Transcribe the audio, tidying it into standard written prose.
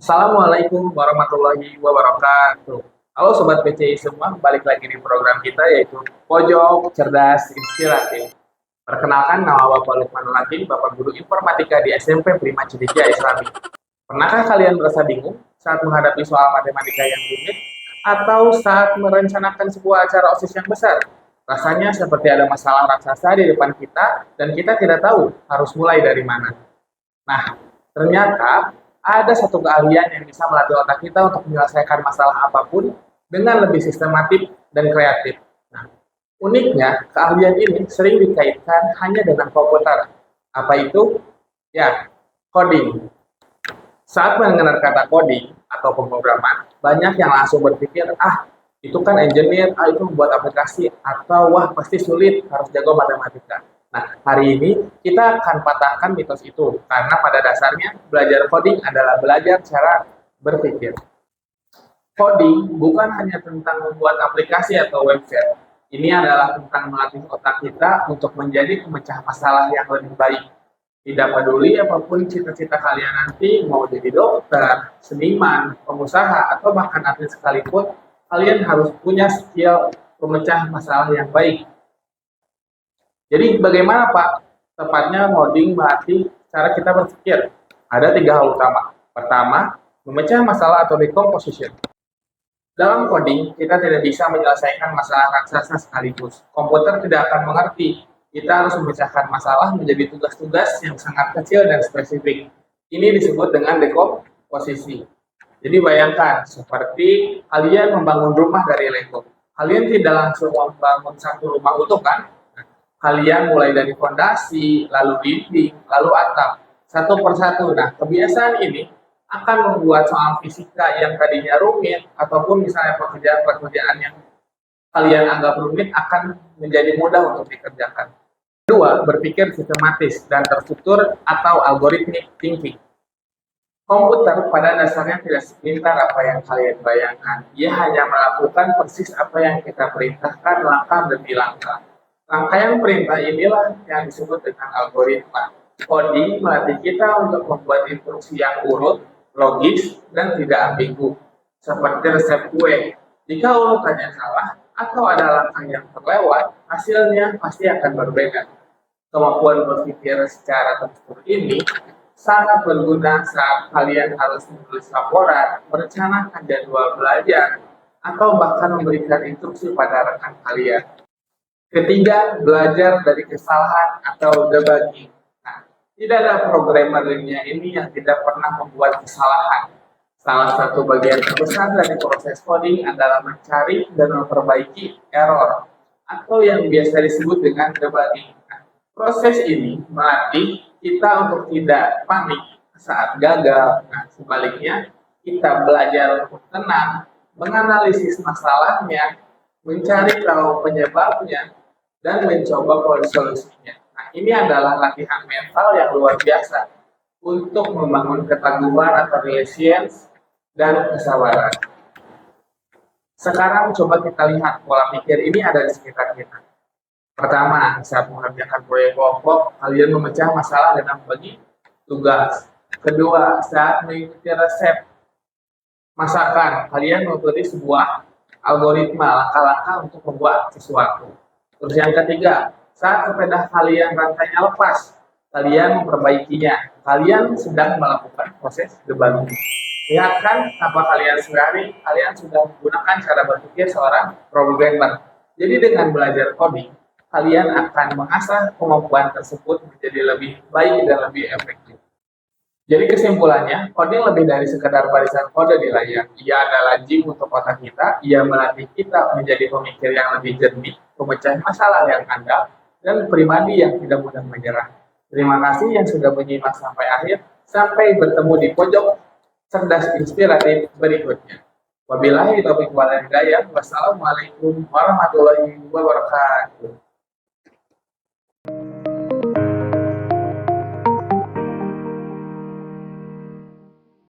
Assalamualaikum warahmatullahi wabarakatuh. Halo Sobat PCI semua, balik lagi di program kita yaitu Pojok Cerdas Inspiratif. Perkenalkan, nama Bapak Lukman Latin, Bapak Guru Informatika di SMP Prima Cidicya Islami. Pernahkah kalian merasa bingung saat menghadapi soal matematika yang rumit atau saat merencanakan sebuah acara OSIS yang besar? Rasanya seperti ada masalah raksasa di depan kita dan kita tidak tahu harus mulai dari mana. Nah, ternyata ada satu keahlian yang bisa melatih otak kita untuk menyelesaikan masalah apapun dengan lebih sistematik dan kreatif. Nah, uniknya, keahlian ini sering dikaitkan hanya dengan komputer. Apa itu? Ya, coding. Saat mendengar kata coding atau pemrograman, banyak yang langsung berpikir, itu kan engineer, itu membuat aplikasi, atau wah pasti sulit, harus jago matematika. Nah, hari ini kita akan patahkan mitos itu, karena pada dasarnya belajar coding adalah belajar cara berpikir. Coding bukan hanya tentang membuat aplikasi atau website. Ini adalah tentang melatih otak kita untuk menjadi pemecah masalah yang lebih baik. Tidak peduli apapun cita-cita kalian nanti, mau jadi dokter, seniman, pengusaha, atau bahkan atlet sekalipun, kalian harus punya skill pemecah masalah yang baik. Jadi bagaimana Pak tepatnya coding melatih cara kita berpikir? Ada 3 hal utama. Pertama, memecah masalah atau decomposition. Dalam coding, kita tidak bisa menyelesaikan masalah raksasa sekaligus. Komputer tidak akan mengerti. Kita harus memecahkan masalah menjadi tugas-tugas yang sangat kecil dan spesifik. Ini disebut dengan decomposition. Jadi bayangkan, seperti kalian membangun rumah dari Lego. Kalian tidak langsung membangun satu rumah utuh kan? Kalian mulai dari fondasi, lalu dinding, lalu atap, satu persatu. Nah, kebiasaan ini akan membuat soal fisika yang tadinya rumit, ataupun misalnya pekerjaan-pekerjaan yang kalian anggap rumit akan menjadi mudah untuk dikerjakan. Kedua, berpikir sistematis dan terstruktur atau algorithmic thinking. Komputer pada dasarnya tidak sepintar apa yang kalian bayangkan. Ia hanya melakukan persis apa yang kita perintahkan langkah demi langkah. Rangkaian perintah inilah yang disebut dengan algoritma. Coding melatih kita untuk membuat instruksi yang urut, logis, dan tidak ambigu. Seperti resep kue. Jika urutannya salah atau ada langkah yang terlewat, hasilnya pasti akan berbeda. Kemampuan berpikir secara terstruktur ini sangat berguna saat kalian harus menulis laporan, merencanakan jadwal belajar, atau bahkan memberikan instruksi pada rekan kalian. Ketiga, belajar dari kesalahan atau debugging. Nah, tidak ada programmernya ini yang tidak pernah membuat kesalahan. Salah satu bagian terbesar dari proses coding adalah mencari dan memperbaiki error, atau yang biasa disebut dengan debugging. Nah, proses ini melatih kita untuk tidak panik saat gagal. Nah, sebaliknya, kita belajar untuk tenang, menganalisis masalahnya, mencari tahu penyebabnya, dan mencoba solusinya. Nah, ini adalah latihan mental yang luar biasa untuk membangun ketangguhan atau resilience dan kesabaran. Sekarang coba kita lihat pola pikir ini ada di sekitar kita. Pertama, saat mengerjakan proyek kelompok, kalian memecah masalah dengan membagi tugas. Kedua, saat mengikuti resep masakan, kalian mengikuti sebuah algoritma langkah-langkah untuk membuat sesuatu. Terus yang ketiga, saat sepeda kalian rantainya lepas, kalian memperbaikinya. Kalian sedang melakukan proses debugging. Lihat kan, apa kalian sehari, kalian sudah menggunakan cara berpikir seorang programmer. Jadi dengan belajar coding, kalian akan mengasah kemampuan tersebut menjadi lebih baik dan lebih efektif. Jadi kesimpulannya, coding lebih dari sekedar barisan kode di layar. Ia adalah gym untuk otak kita, ia melatih kita menjadi pemikir yang lebih jernih, pemecah masalah yang andal, dan pribadi yang tidak mudah menyerah. Terima kasih yang sudah menyimak sampai akhir. Sampai bertemu di pojok cerdas inspiratif berikutnya. Wabillahi taufiq wal hidayah. Wassalamualaikum warahmatullahi wabarakatuh.